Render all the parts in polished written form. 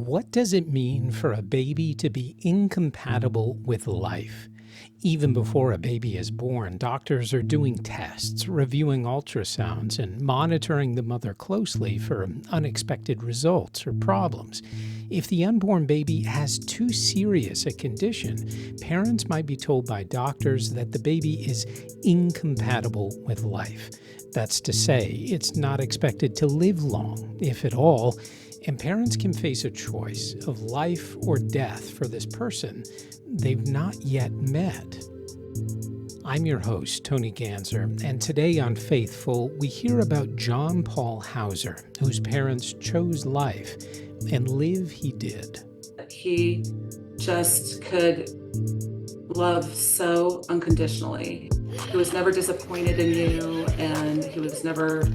What does it mean for a baby to be incompatible with life? Even before a baby is born, doctors are doing tests, reviewing ultrasounds, and monitoring the mother closely for unexpected results or problems. If the unborn baby has too serious a condition, parents might be told by doctors that the baby is incompatible with life. That's to say, it's not expected to live long, if at all, and parents can face a choice of life or death for this person they've not yet met. I'm your host, Tony Ganzer, and today on Faithful, we hear about John Paul Hauser, whose parents chose life, and live he did. He just could love so unconditionally. He was never disappointed in you, and he was never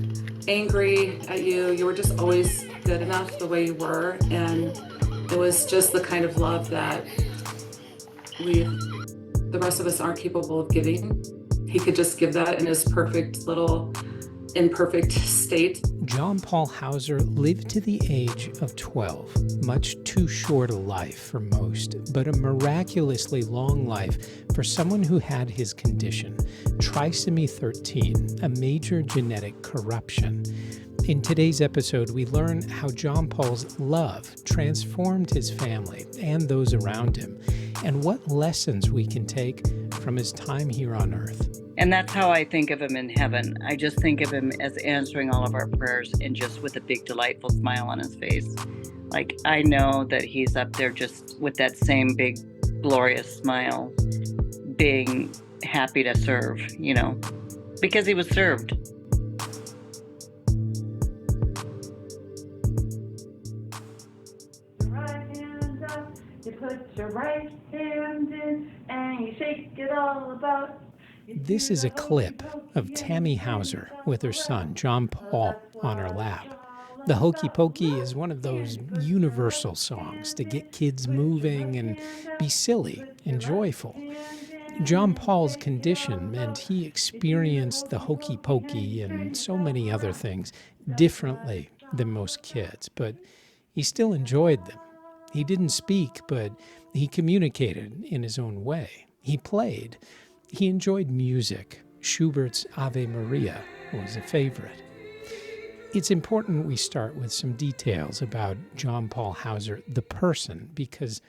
angry at you. You were just always good enough the way you were, and it was just the kind of love that the rest of us aren't capable of giving. He could just give that in his perfect little imperfect state. John Paul Hauser lived to the age of 12, much too short a life for most, but a miraculously long life for someone who had his condition, Trisomy 13, a major genetic corruption. In today's episode, we learn how John Paul's love transformed his family and those around him, and what lessons we can take from his time here on earth. And that's how I think of him in heaven. I just think of him as answering all of our prayers and just with a big, delightful smile on his face. Like, I know that he's up there just with that same big, glorious smile, being happy to serve, because he was served. You put your right hand in and you shake it all about. This is a clip of Tami Hauser with her son, John Paul, on her lap. The Hokey Pokey is one of those universal songs to get kids moving and be silly and joyful. John Paul's condition meant he experienced the Hokey Pokey and so many other things differently than most kids, but he still enjoyed them. He didn't speak, but he communicated in his own way. He played. He enjoyed music. Schubert's Ave Maria was a favorite. It's important we start with some details about John Paul Hauser, the person, because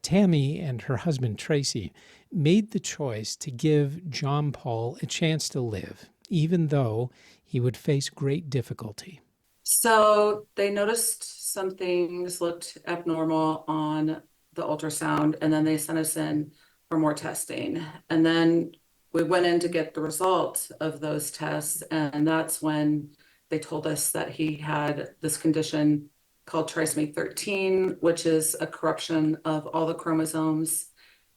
Tami and her husband Tracy made the choice to give John Paul a chance to live, even though he would face great difficulty. So they noticed some things looked abnormal on the ultrasound, and then they sent us in for more testing. And then we went in to get the result of those tests, and that's when they told us that he had this condition called trisomy 13, which is a corruption of all the chromosomes,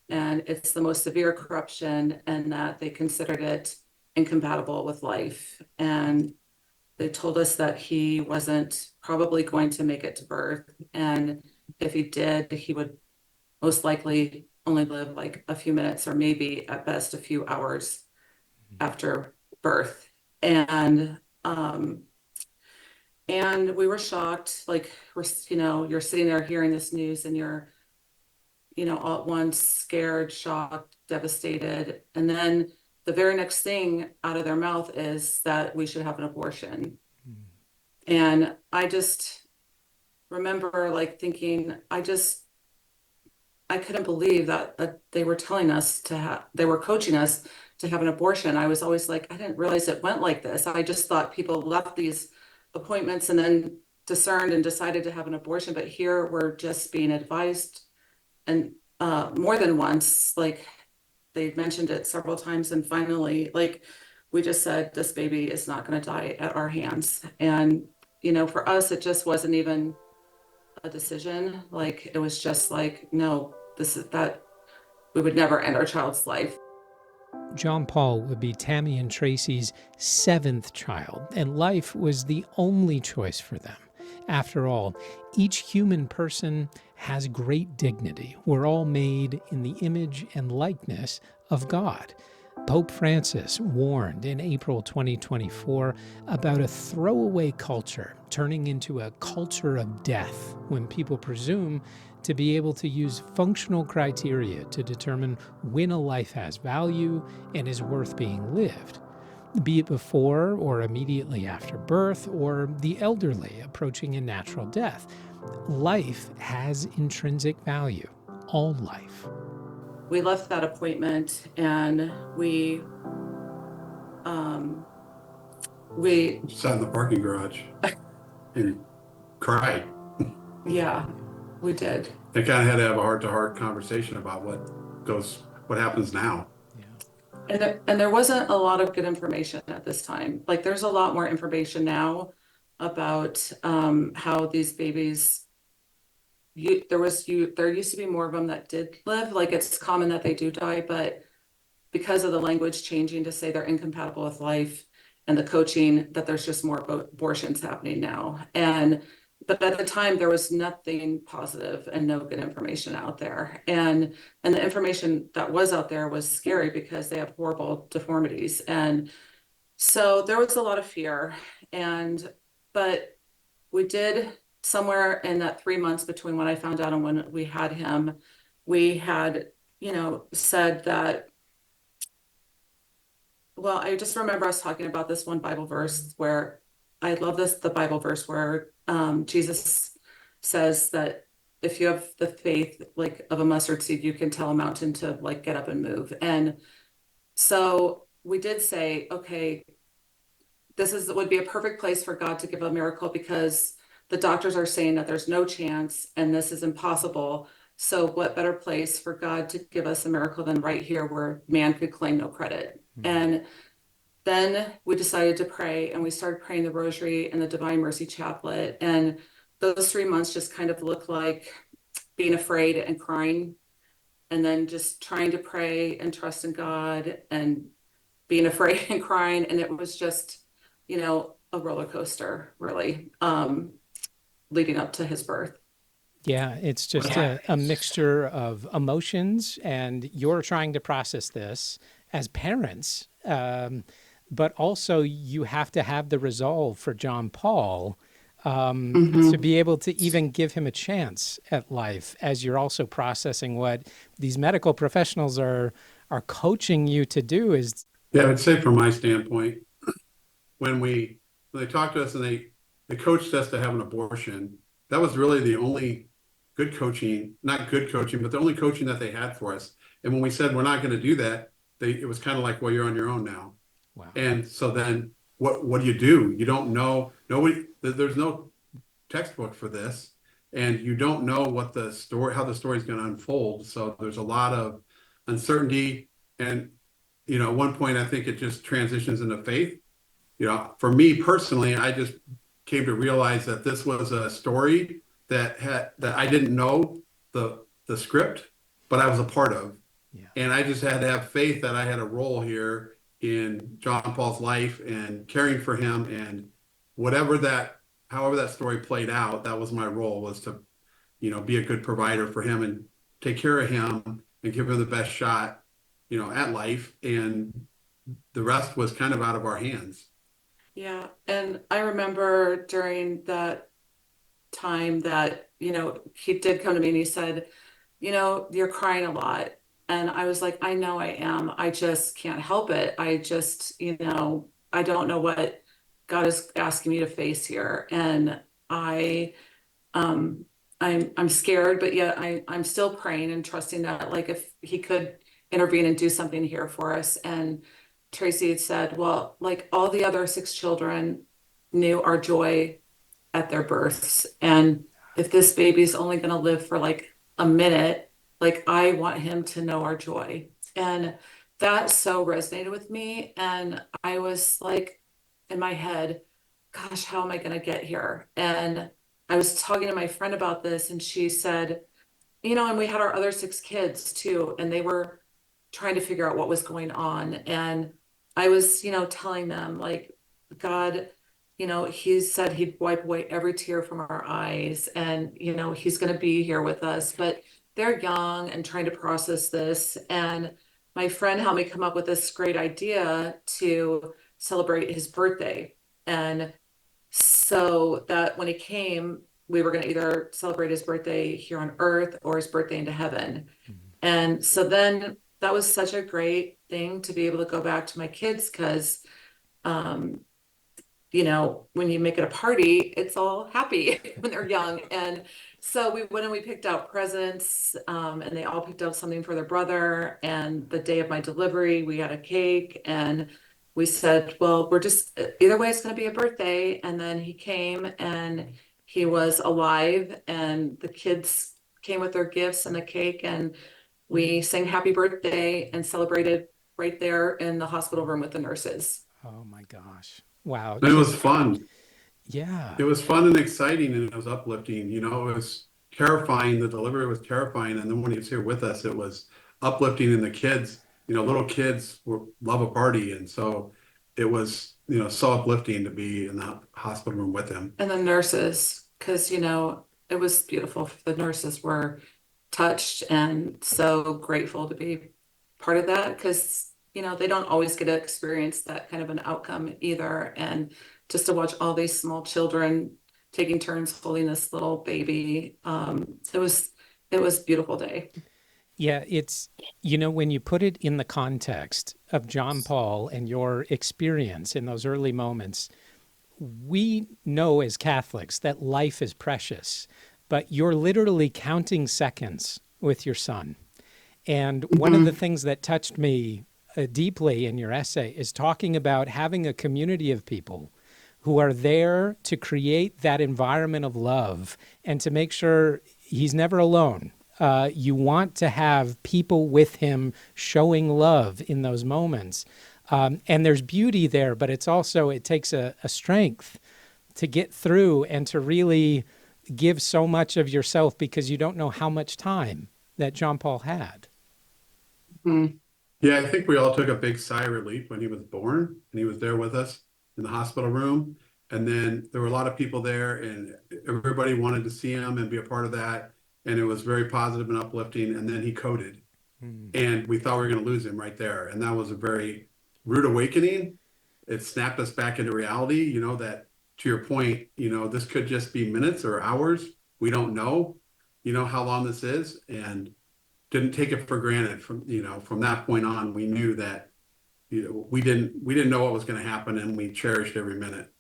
and it's the most severe corruption, and that they considered it incompatible with life. And they told us that he wasn't probably going to make it to birth, and if he did, he would most likely only live like a few minutes or maybe at best a few hours after birth. And we were shocked. Like, you're sitting there hearing this news, and you're, all at once scared, shocked, devastated. And then the very next thing out of their mouth is that we should have an abortion. And I just remember thinking, I couldn't believe that they were telling us they were coaching us to have an abortion. I was always like, I didn't realize it went like this. I just thought people left these appointments and then discerned and decided to have an abortion. But here we're just being advised, and more than once, they mentioned it several times. And finally, we just said, this baby is not going to die at our hands. And, for us, it just wasn't even a decision. It was just no, we would never end our child's life. John Paul would be Tami and Tracy's 7th child, and life was the only choice for them. After all, each human person has great dignity. We're all made in the image and likeness of God. Pope Francis warned in April 2024 about a throwaway culture turning into a culture of death when people presume to be able to use functional criteria to determine when a life has value and is worth being lived, be it before or immediately after birth or the elderly approaching a natural death. Life has intrinsic value, all life. We left that appointment and we sat in the parking garage and cried. Yeah, we did. They kind of had to have a heart-to-heart conversation about what happens now. And there wasn't a lot of good information at this time. Like there's a lot more information now about how these babies, there used to be more of them that did live. Like it's common that they do die, but because of the language changing to say they're incompatible with life and the coaching, that there's just more abortions happening now. But at the time there was nothing positive and no good information out there. And the information that was out there was scary because they have horrible deformities. And so there was a lot of fear. But we did, somewhere in that 3 months between when I found out and when we had him, we had, said that, well, I just remember us talking about this one Bible verse where I love the Bible verse where Jesus says that if you have the faith like of a mustard seed, you can tell a mountain to like get up and move. And so we did say, okay, would be a perfect place for God to give a miracle because the doctors are saying that there's no chance and this is impossible. So what better place for God to give us a miracle than right here where man could claim no credit? Mm-hmm. And then we decided to pray and we started praying the Rosary and the Divine Mercy Chaplet. And those 3 months just kind of looked like being afraid and crying and then just trying to pray and trust in God and being afraid and crying. And it was just, a roller coaster really, leading up to his birth. Yeah, it's just a mixture of emotions, and you're trying to process this as parents. But also you have to have the resolve for John Paul to be able to even give him a chance at life as you're also processing what these medical professionals are coaching you to do. Yeah, I'd say from my standpoint, when they talked to us and they coached us to have an abortion, that was really the only good coaching, not good coaching, but the only coaching that they had for us. And when we said we're not going to do that, it was kind of like, well, you're on your own now. Wow. And so then what do? You don't know, there's no textbook for this, and you don't know how the story is going to unfold. So there's a lot of uncertainty. And, at one point, I think it just transitions into faith. For me personally, I just came to realize that this was a story that I didn't know the script, but I was a part of. Yeah. And I just had to have faith that I had a role here in John Paul's life and caring for him, and however that story played out, that was my role, was to, be a good provider for him and take care of him and give him the best shot, at life. And the rest was kind of out of our hands. Yeah. And I remember during that time that, he did come to me and he said, you're crying a lot. And I was like, I know I am. I just can't help it. I just, I don't know what God is asking me to face here. And I'm scared, but yet I'm still praying and trusting that, like, if he could intervene and do something here for us. And Tracy had said, well, like all the other 6 children knew our joy at their births. And if this baby's only going to live for like a minute, like I want him to know our joy. And that so resonated with me. And I was like, in my head, gosh, how am I going to get here? And I was talking to my friend about this, and she said, and we had our other 6 kids too, and they were trying to figure out what was going on. And I was, telling them, like, God, he said he'd wipe away every tear from our eyes, and, he's going to be here with us, but they're young and trying to process this. And my friend helped me come up with this great idea to celebrate his birthday. And so that when he came, we were going to either celebrate his birthday here on earth or his birthday into heaven. And so then that was such a great thing to be able to go back to my kids, because you know, when you make it a party, it's all happy when they're young. And so we went and we picked out presents, and they all picked out something for their brother. And the day of my delivery, we had a cake, and we said, well, we're just, either way, it's going to be a birthday. And then he came and he was alive, and the kids came with their gifts and the cake, and we sang happy birthday and celebrated right there in the hospital room with the nurses. Oh my gosh. Wow. And it was fun. Yeah. It was fun and exciting, and it was uplifting. You know, it was terrifying. The delivery was terrifying. And then when he was here with us, it was uplifting. And the kids, you know, little kids love a party. And so it was, you know, so uplifting to be in the hospital room with him. And the nurses, because, you know, it was beautiful. The nurses were touched and so grateful to be part of that, because you know, they don't always get to experience that kind of an outcome either. And just to watch all these small children taking turns holding this little baby, it was a beautiful day. Yeah, it's, you know, when you put it in the context of John Paul and your experience in those early moments, we know as Catholics that life is precious, but you're literally counting seconds with your son. And one of the things that touched me deeply in your essay is talking about having a community of people who are there to create that environment of love and to make sure he's never alone. You want to have people with him showing love in those moments. And there's beauty there, but it's also, it takes a strength to get through and to really give so much of yourself, because you don't know how much time that John Paul had. Mm-hmm. Yeah, I think we all took a big sigh of relief when he was born and he was there with us in the hospital room. And then there were a lot of people there, and everybody wanted to see him and be a part of that. And it was very positive and uplifting. And then he coded, and we thought we were going to lose him right there. And that was a very rude awakening. It snapped us back into reality, you know, that to your point, you know, this could just be minutes or hours. We don't know, you know, how long this is. And didn't take it for granted. From, you know, from that point on, we knew that, you know, we didn't know what was going to happen, and we cherished every minute.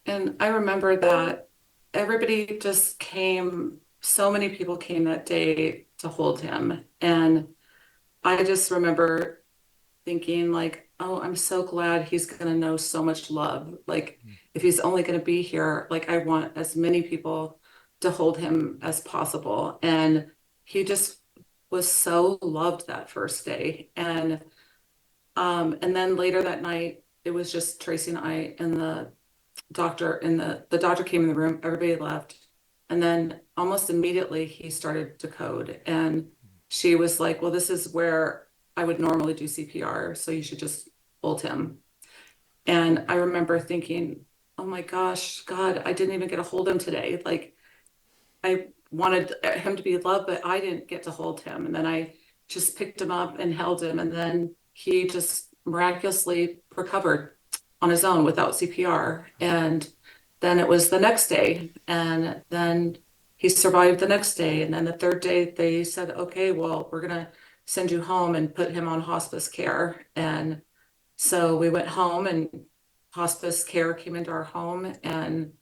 And I remember that everybody just came, so many people came that day to hold him. And I just remember thinking like, oh, I'm so glad he's going to know so much love. Like, if he's only going to be here, like, I want as many people to hold him as possible. And he just was so loved that first day. And then later that night, it was just Tracy and I and the doctor, and the doctor came in the room, everybody left. And then almost immediately he started to code, and she was like, well, this is where I would normally do CPR, so you should just hold him. And I remember thinking, oh my gosh, God, I didn't even get to hold him today. Like, I wanted him to be loved, but I didn't get to hold him. And then I just picked him up and held him. And then he just miraculously recovered on his own without CPR. And then it was the next day. And then he survived the next day. And then the third day they said, okay, well, we're going to send you home and put him on hospice care. And so we went home, and hospice care came into our home. And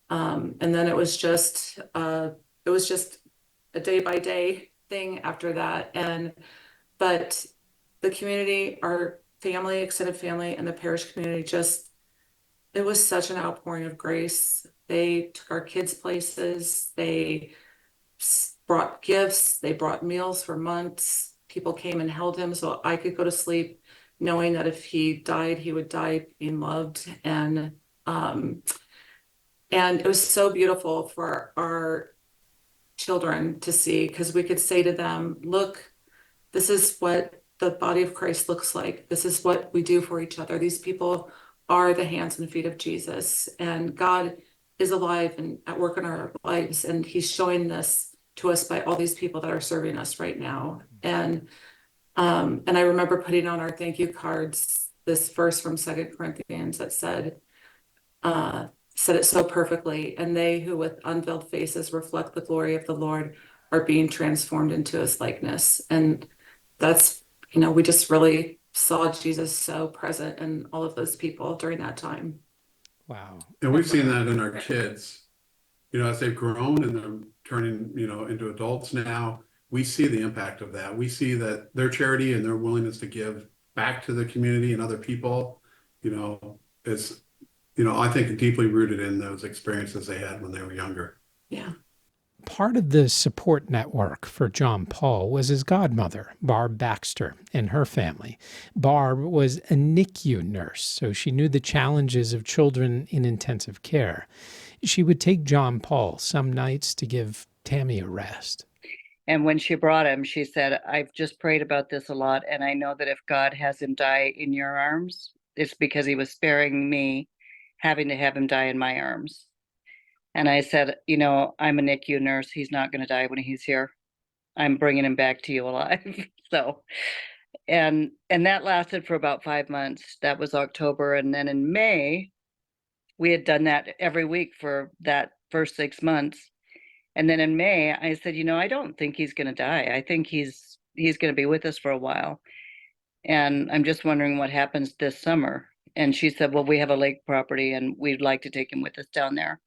then it was just a day by day thing after that. But the community, our family, extended family, and the parish community, just, it was such an outpouring of grace. They took our kids places. They brought gifts. They brought meals for months. People came and held him so I could go to sleep knowing that if he died, he would die being loved. And it was so beautiful for our children to see, because we could say to them, look, this is what the body of Christ looks like. This is what we do for each other. These people are the hands and feet of Jesus, and God is alive and at work in our lives. And he's showing this to us by all these people that are serving us right now. And And I remember putting on our thank you cards this verse from 2 Corinthians that said it so perfectly. And they who with unveiled faces reflect the glory of the Lord are being transformed into his likeness. And that's, we just really saw Jesus so present in all of those people during that time. Wow. And we've seen that in our kids, as they've grown and they're turning, into adults now, we see the impact of that. We see that their charity and their willingness to give back to the community and other people, is, I think deeply rooted in those experiences they had when they were younger. Yeah. Part of the support network for John Paul was his godmother, Barb Baxter, and her family. Barb was a NICU nurse, so she knew the challenges of children in intensive care. She would take John Paul some nights to give Tami a rest. And when she brought him, she said, I've just prayed about this a lot, and I know that if God has him die in your arms, it's because he was sparing me having to have him die in my arms. And I said, I'm a NICU nurse. He's not going to die when he's here. I'm bringing him back to you alive. So, and that lasted for about 5 months. That was October. And then in May, we had done that every week for that first 6 months. And then in May, I said, I don't think he's going to die. I think he's going to be with us for a while. And I'm just wondering what happens this summer. And she said, well, we have a lake property and we'd like to take him with us down there.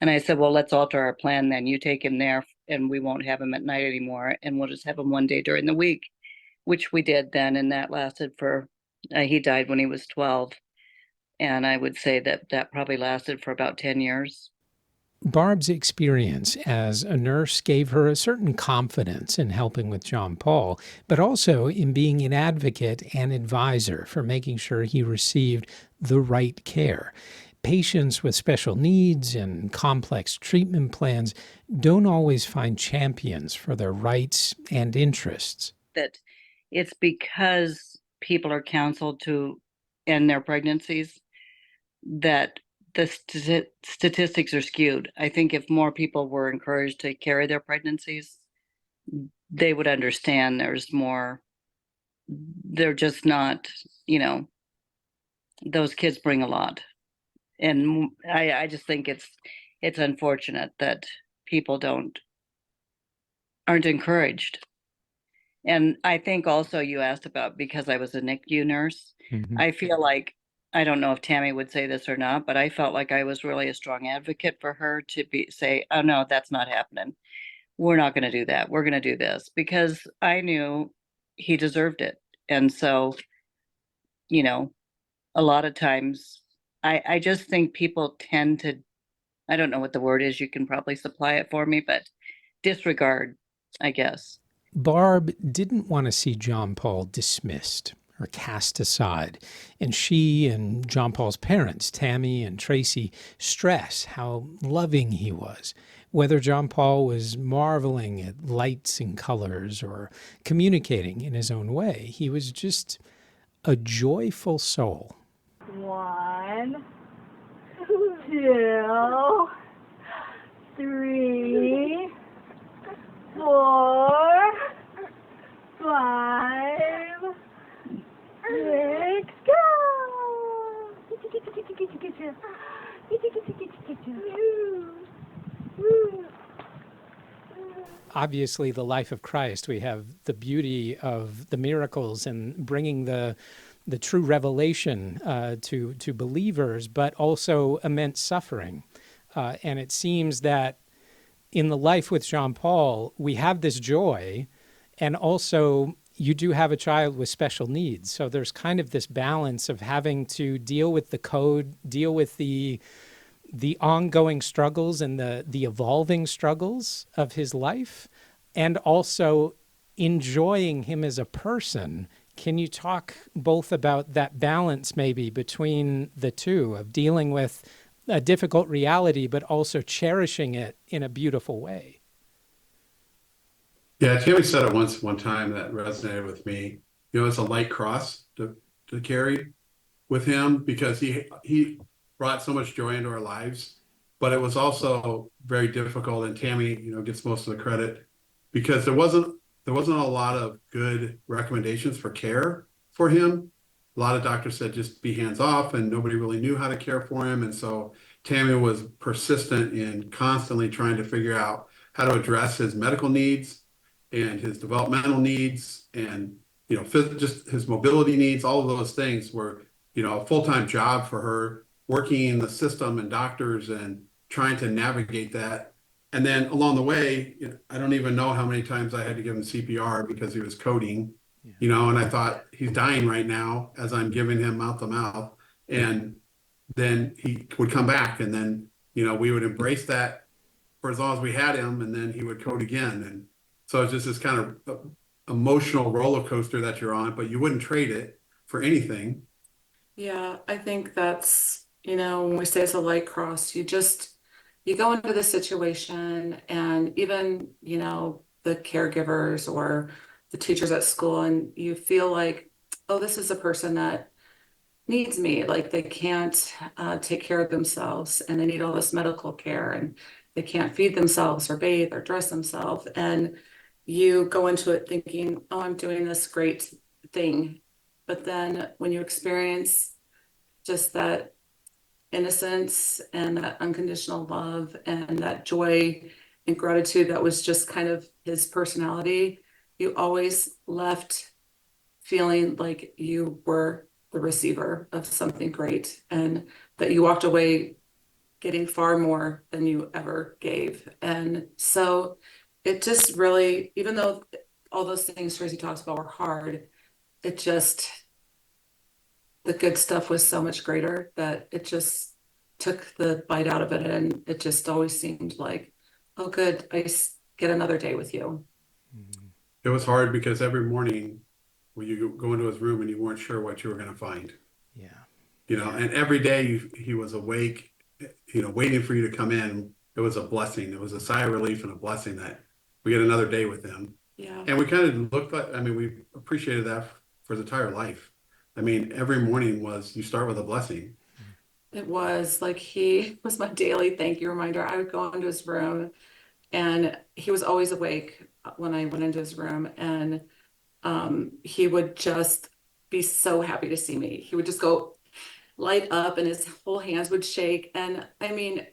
And I said, well, let's alter our plan then. You take him there and we won't have him at night anymore. And we'll just have him one day during the week, which we did then. And that lasted he died when he was 12. And I would say that probably lasted for about 10 years. Barb's experience as a nurse gave her a certain confidence in helping with John Paul, but also in being an advocate and advisor for making sure he received the right care. Patients with special needs and complex treatment plans don't always find champions for their rights and interests. That it's because people are counseled to end their pregnancies that the statistics are skewed. I think if more people were encouraged to carry their pregnancies, they would understand there's more. They're just not, those kids bring a lot. And I just think it's unfortunate that people aren't encouraged. And I think also you asked about, because I was a NICU nurse, I feel like, I don't know if Tami would say this or not, but I felt like I was really a strong advocate for her to say, oh no, that's not happening. We're not going to do that. We're going to do this, because I knew he deserved it. And so, a lot of times I just think people tend to, I don't know what the word is, you can probably supply it for me, but disregard, I guess. Barb didn't want to see John Paul dismissed or cast aside, and she and John Paul's parents, Tami and Tracy, stress how loving he was. Whether John Paul was marveling at lights and colors or communicating in his own way, he was just a joyful soul. 1, 2, 3, 4, 5, 6, go! Obviously, the life of Christ, we have the beauty of the miracles and bringing the true revelation to believers, but also immense suffering. And it seems that in the life with John Paul, we have this joy, and also you do have a child with special needs. So there's kind of this balance of having to deal with the code, deal with the ongoing struggles and the evolving struggles of his life, and also enjoying him as a person. Can you talk both about that balance maybe between the two, of dealing with a difficult reality, but also cherishing it in a beautiful way? Yeah, Tammy said it one time that resonated with me. It's a light cross to carry with him, because he brought so much joy into our lives, but it was also very difficult. And Tammy, gets most of the credit, because there wasn't there wasn't a lot of good recommendations for care for him. A lot of doctors said just be hands off, and nobody really knew how to care for him. And so Tami was persistent in constantly trying to figure out how to address his medical needs and his developmental needs, and just his mobility needs. All of those things were a full-time job for her, working in the system and doctors and trying to navigate that. And then along the way, I don't even know how many times I had to give him CPR because he was coding, and I thought he's dying right now as I'm giving him mouth to mouth. And then he would come back, and then, we would embrace that for as long as we had him, and then he would code again. And so it's just this kind of emotional roller coaster that you're on, but you wouldn't trade it for anything. Yeah, I think that's, when we say it's a light cross, you go into the situation, and even, the caregivers or the teachers at school, and you feel like, oh, this is a person that needs me. Like they can't take care of themselves, and they need all this medical care, and they can't feed themselves or bathe or dress themselves. And you go into it thinking, oh, I'm doing this great thing. But then when you experience just that innocence and that unconditional love and that joy and gratitude that was just kind of his personality, you always left feeling like you were the receiver of something great, and that you walked away getting far more than you ever gave. And so it just really, even though all those things Tracy talks about were hard, it just, the good stuff was so much greater that it just took the bite out of it. And it just always seemed like, oh, good, get another day with you. It was hard because every morning when you go into his room and you weren't sure what you were going to find. And every day he was awake, waiting for you to come in. It was a blessing. It was a sigh of relief and a blessing that we get another day with him. Yeah. And we kind of looked at, we appreciated that for his entire life. Every morning you start with a blessing. It was like, he was my daily thank you reminder. I would go into his room, and he was always awake when I went into his room, and he would just be so happy to see me. He would just go light up, and his whole hands would shake. And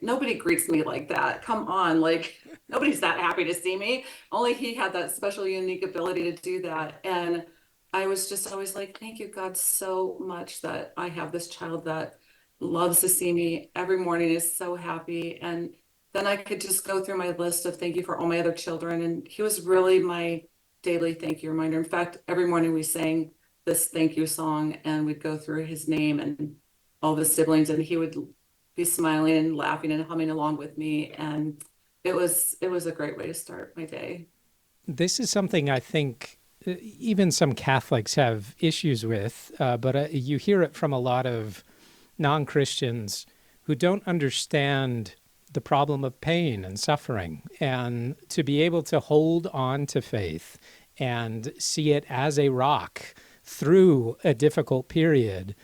nobody greets me like that. Come on, like nobody's that happy to see me. Only he had that special, unique ability to do that. And I was just always like, thank you, God, so much that I have this child that loves to see me every morning, is so happy. And then I could just go through my list of thank you for all my other children. And he was really my daily thank you reminder. In fact, every morning we sang this thank you song, and we'd go through his name and all the siblings, and he would be smiling and laughing and humming along with me. And it was a great way to start my day. This is something I think even some Catholics have issues with, but you hear it from a lot of non-Christians who don't understand the problem of pain and suffering, and to be able to hold on to faith and see it as a rock through a difficult period.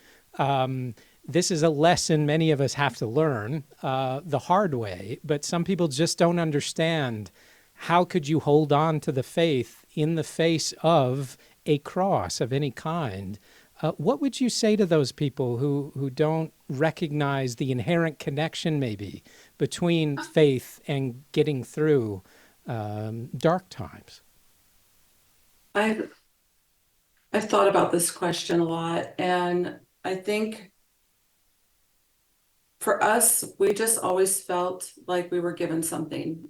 This is a lesson many of us have to learn the hard way, but some people just don't understand. How could you hold on to the faith in the face of a cross of any kind? What would you say to those people who don't recognize the inherent connection maybe between faith and getting through dark times? I've thought about this question a lot, and I think for us, we just always felt like we were given something,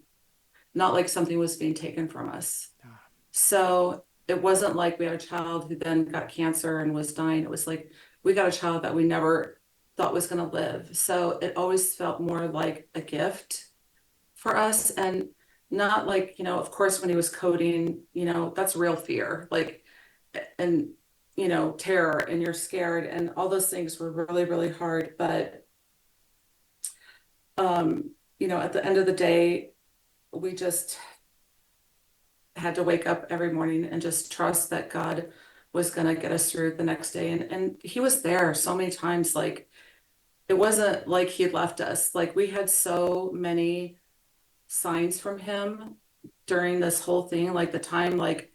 not like something was being taken from us. So it wasn't like we had a child who then got cancer and was dying. It was like we got a child that we never thought was going to live. So it always felt more like a gift for us, and not like, of course, when he was coding, that's real fear, like, and, terror, and you're scared, and all those things were really, really hard. But, at the end of the day, we just had to wake up every morning and just trust that God was going to get us through the next day. And he was there so many times. Like, it wasn't like he left us. Like, we had so many signs from him during this whole thing. Like the time, like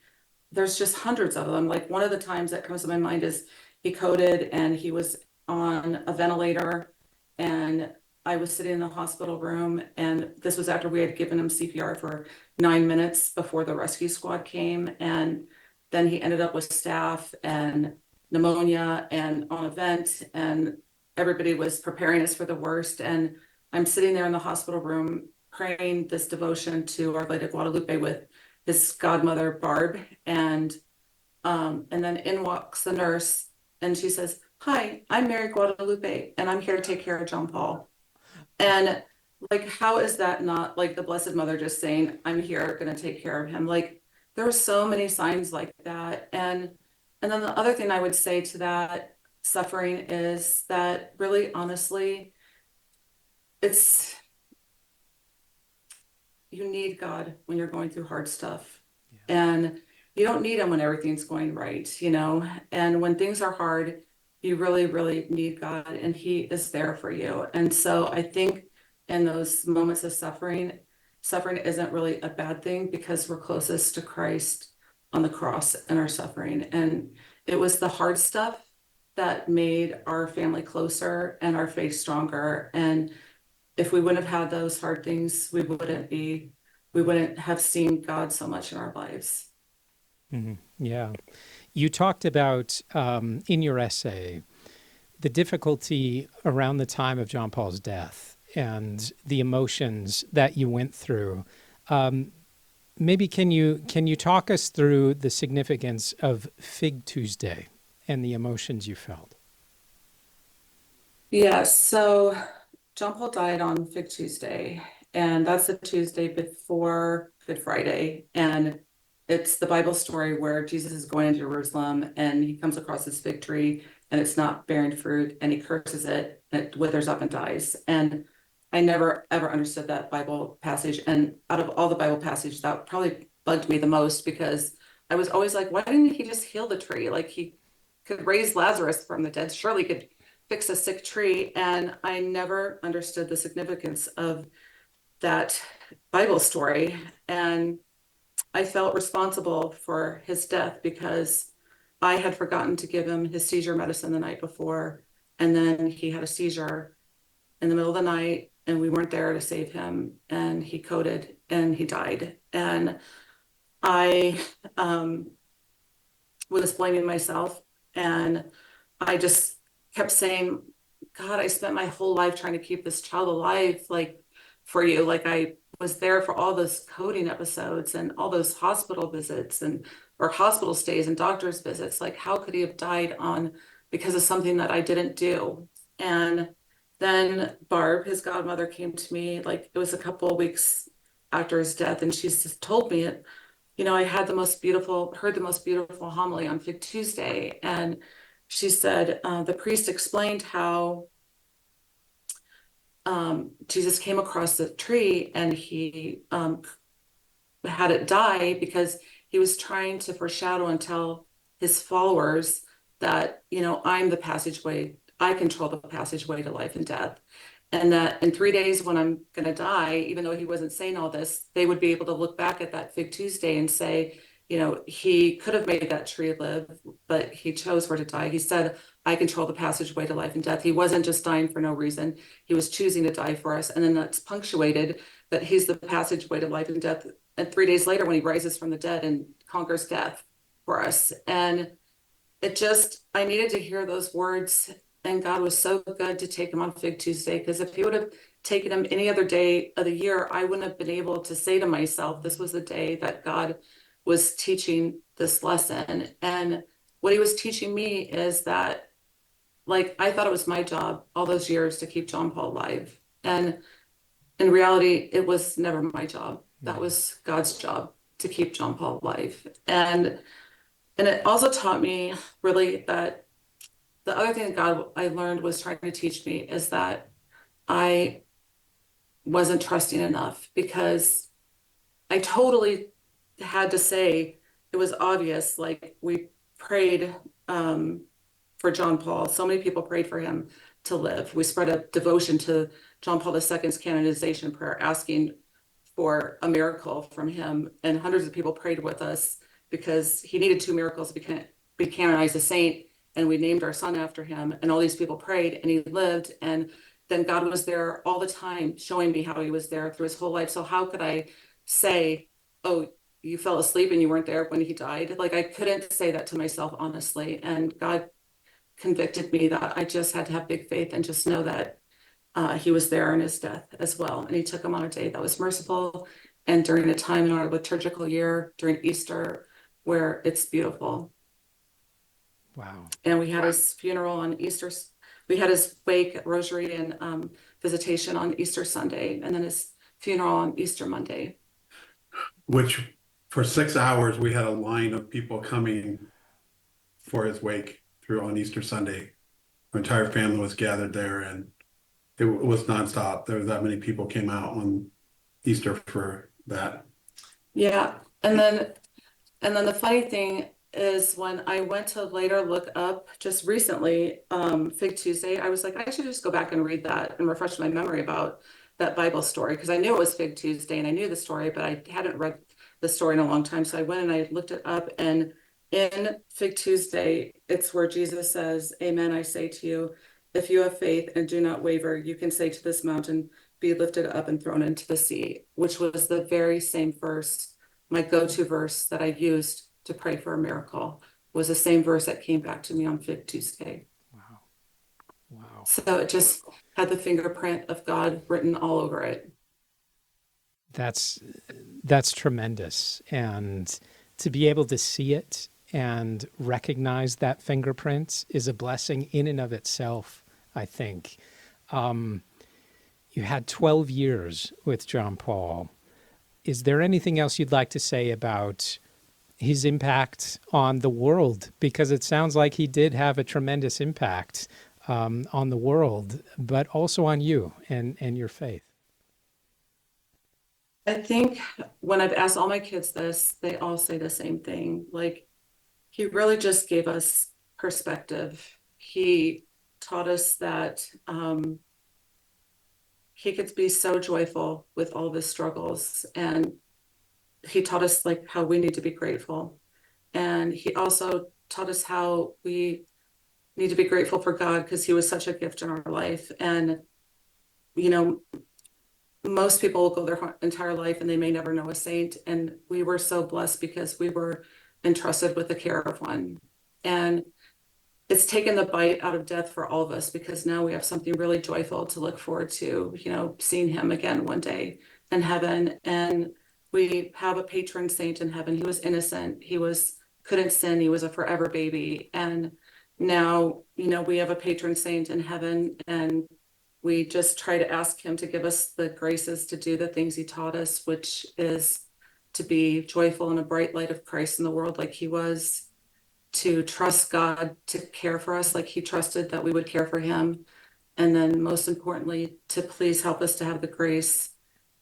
there's just hundreds of them. Like one of the times that comes to my mind is he coded and he was on a ventilator, and I was sitting in the hospital room, and this was after we had given him CPR for 9 minutes before the rescue squad came. And then he ended up with staph and pneumonia and on a vent, and everybody was preparing us for the worst. And I'm sitting there in the hospital room praying this devotion to Our Lady of Guadalupe with his godmother, Barb. And then in walks the nurse, and she says, "Hi, I'm Mary Guadalupe, and I'm here to take care of John Paul." And like, how is that not like the Blessed Mother just saying, "I'm here, going to take care of him"? Like, there were so many signs like that. And then the other thing I would say to that suffering is that really, honestly, it's, you need God when you're going through hard stuff. And you don't need him when everything's going right, you know? And when things are hard, you really, really need God, and he is there for you. And so I think in those moments of suffering, suffering isn't really a bad thing, because we're closest to Christ on the cross in our suffering. And it was the hard stuff that made our family closer and our faith stronger. And if we wouldn't have had those hard things, we wouldn't have seen God so much in our lives. Mm-hmm. Yeah. You talked about, in your essay, the difficulty around the time of John Paul's death and the emotions that you went through. Maybe can you talk us through the significance of Fig Tuesday and the emotions you felt? Yeah, so John Paul died on Fig Tuesday, and that's the Tuesday before Good Friday. And it's the Bible story where Jesus is going into Jerusalem, and he comes across this fig tree, and it's not bearing fruit, and he curses it, and it withers up and dies. And I never ever understood that Bible passage. And out of all the Bible passages, that probably bugged me the most, because I was always like, why didn't he just heal the tree? Like, he could raise Lazarus from the dead, surely could fix a sick tree. And I never understood the significance of that Bible story. And I felt responsible for his death because I had forgotten to give him his seizure medicine the night before. And then he had a seizure in the middle of the night, and we weren't there to save him. And he coded and he died. And I was blaming myself. And I just kept saying, God, I spent my whole life trying to keep this child alive, like, for you. Like, I was there for all those coding episodes and all those hospital visits or hospital stays and doctor's visits. Like, how could he have died because of something that I didn't do? And then Barb, his godmother, came to me, like, it was a couple of weeks after his death, and she just told me, I heard the most beautiful homily on Fig Tuesday. And she said, the priest explained how Jesus came across the tree, and he had it die because he was trying to foreshadow and tell his followers that, I'm the passageway. I control the passageway to life and death. And that in 3 days, when I'm going to die, even though he wasn't saying all this, they would be able to look back at that Fig Tuesday and say, he could have made that tree live, but he chose for it to die. He said, I control the passageway to life and death. He wasn't just dying for no reason. He was choosing to die for us. And then that's punctuated that he's the passageway to life and death. And 3 days later, when he rises from the dead and conquers death for us. And I needed to hear those words. And God was so good to take him on Fig Tuesday, because if he would have taken him any other day of the year, I wouldn't have been able to say to myself, this was the day that God was teaching this lesson. And what he was teaching me is that, like, I thought it was my job all those years to keep John Paul alive. And in reality, it was never my job. That was God's job to keep John Paul alive. And it also taught me really that the other thing that I learned was trying to teach me is that I wasn't trusting enough, because I totally had to say, it was obvious, like, we prayed for John Paul. So many people prayed for him to live. We spread a devotion to John Paul II's canonization prayer, asking for a miracle from him. And hundreds of people prayed with us because he needed 2 miracles to be canonized a saint. And we named our son after him, and all these people prayed, and he lived. And then God was there all the time showing me how he was there through his whole life. So how could I say, oh, you fell asleep and you weren't there when he died? Like, I couldn't say that to myself, honestly. And God convicted me that I just had to have big faith and just know that he was there in his death as well. And he took him on a day that was merciful, and during a time in our liturgical year, during Easter, where it's beautiful. Wow. And we had his funeral on Easter. We had his wake, rosary, and visitation on Easter Sunday, and then his funeral on Easter Monday. Which for 6 hours, we had a line of people coming for his wake through on Easter Sunday. Our entire family was gathered there, and it was nonstop. There was that many people came out on Easter for that. Yeah. And then the funny thing is, when I went to later look up just recently, Fig Tuesday, I was like, I should just go back and read that and refresh my memory about that Bible story, because I knew it was Fig Tuesday and I knew the story, but I hadn't read the story in a long time. So I went and I looked it up, and in Fig Tuesday, it's where Jesus says, amen, I say to you, if you have faith and do not waver, you can say to this mountain, be lifted up and thrown into the sea, which was the very same verse, my go-to verse that I used to pray for a miracle, was the same verse that came back to me on Fig Tuesday. Wow. Wow. So it just had the fingerprint of God written all over it. That's tremendous. And to be able to see it and recognize that fingerprint is a blessing in and of itself, I think. You had 12 years with John Paul. Is there anything else you'd like to say about his impact on the world? Because it sounds like he did have a tremendous impact on the world, but also on you and your faith. I think when I've asked all my kids this, they all say the same thing. Like, he really just gave us perspective. He taught us that he could be so joyful with all the struggles, and he taught us like how we need to be grateful. And he also taught us how we need to be grateful for God, because he was such a gift in our life. And, you know, most people will go their entire life and they may never know a saint. And we were so blessed because we were entrusted with the care of one. And it's taken the bite out of death for all of us, because now we have something really joyful to look forward to, you know, seeing him again one day in heaven. And we have a patron saint in heaven. He was innocent. He couldn't sin. He was a forever baby. And now, you know, we have a patron saint in heaven, and we just try to ask him to give us the graces to do the things he taught us, which is to be joyful in a bright light of Christ in the world like he was, to trust God to care for us like he trusted that we would care for him. And then most importantly, to please help us to have the grace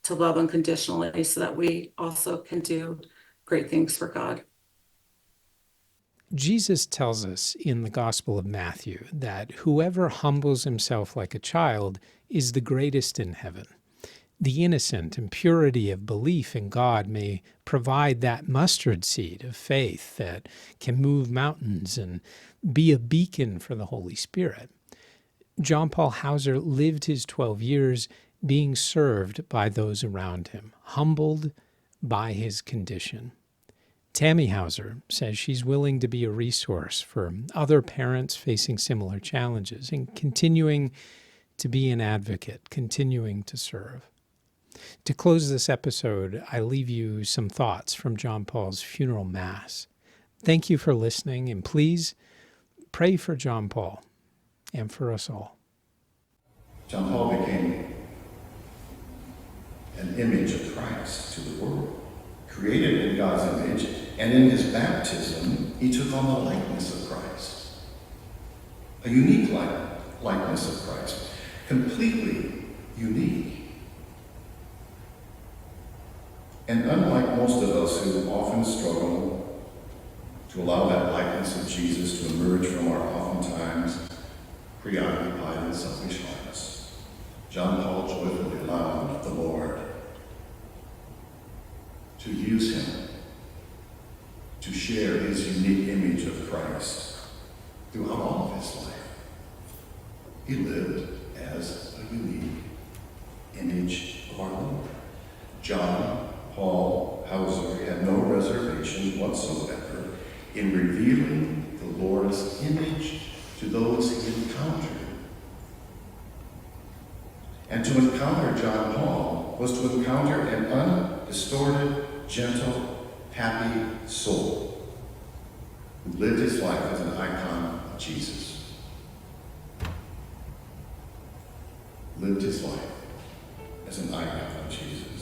to love unconditionally, so that we also can do great things for God. Jesus tells us in the Gospel of Matthew that whoever humbles himself like a child is the greatest in heaven. The innocent and purity of belief in God may provide that mustard seed of faith that can move mountains and be a beacon for the Holy Spirit. John Paul Hauser lived his 12 years being served by those around him, humbled by his condition. Tami Hauser says she's willing to be a resource for other parents facing similar challenges and continuing to be an advocate, continuing to serve. To close this episode, I leave you some thoughts from John Paul's funeral mass. Thank you for listening, and please pray for John Paul and for us all. John Paul became an image of Christ to the world, created in God's image, and in his baptism, he took on the likeness of Christ. A unique likeness of Christ, completely unique. And unlike most of us who often struggle to allow that likeness of Jesus to emerge from our oftentimes preoccupied and selfish hearts, John Paul joyfully allowed the Lord to use him to share his unique image of Christ throughout all of his life. He lived as a unique image of our Lord. John Paul Hauser had no reservations whatsoever in revealing the Lord's image to those he encountered. And to encounter John Paul was to encounter an undistorted, gentle, happy soul who lived his life as an icon of Jesus. Lived his life as an icon of Jesus.